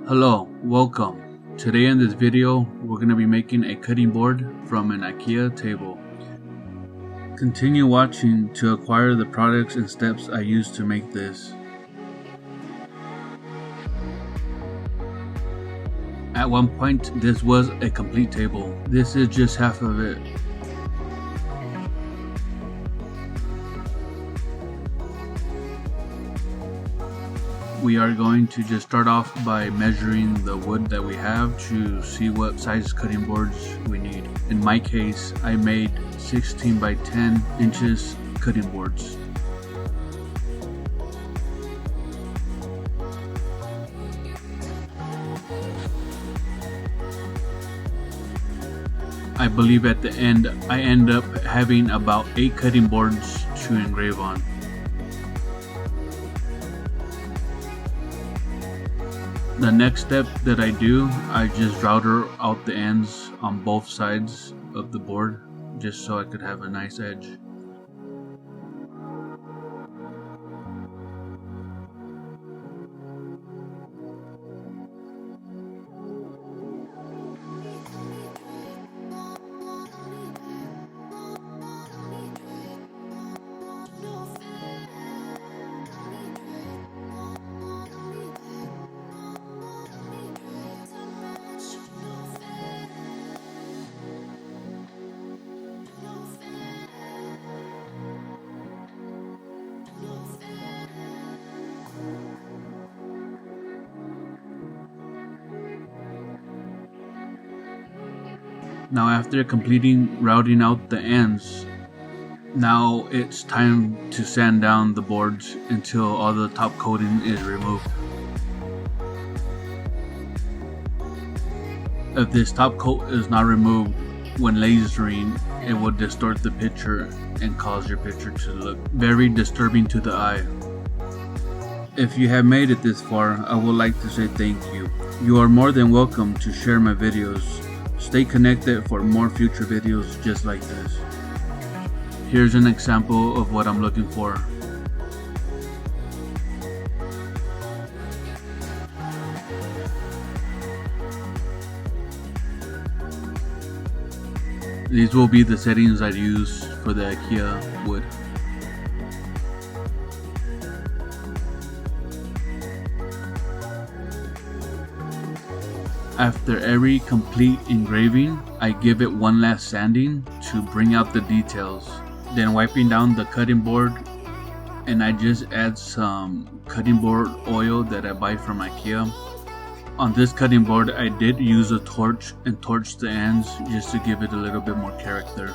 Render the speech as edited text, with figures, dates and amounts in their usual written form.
Hello, welcome. Today in this video, we're going to be making a cutting board from an Ikea table. Continue watching to acquire the products and steps I used to make this. At one point, this was a complete table. This is just half of it. We are going to just start off by measuring the wood that we have to see what size cutting boards we need. In my case, I made 16 by 10 inches cutting boards. I believe at the end, I end up having about 8 cutting boards to engrave on. The next step that I do, I just router out the ends on both sides of the board just so I could have a nice edge. Now after completing routing out the ends, now it's time to sand down the boards until all the top coating is removed. If this top coat is not removed when lasering, it will distort the picture and cause your picture to look very disturbing to the eye. If you have made it this far, I would like to say thank you. You are more than welcome to share my videos. Stay connected for more future videos just like this. Here's an example of what I'm looking for. These will be the settings I use for the Ikea wood. After every complete engraving, I give it one last sanding to bring out the details. Then wiping down the cutting board, and I just add some cutting board oil that I buy from Ikea. On this cutting board, I did use a torch and torch the ends just to give it a little bit more character.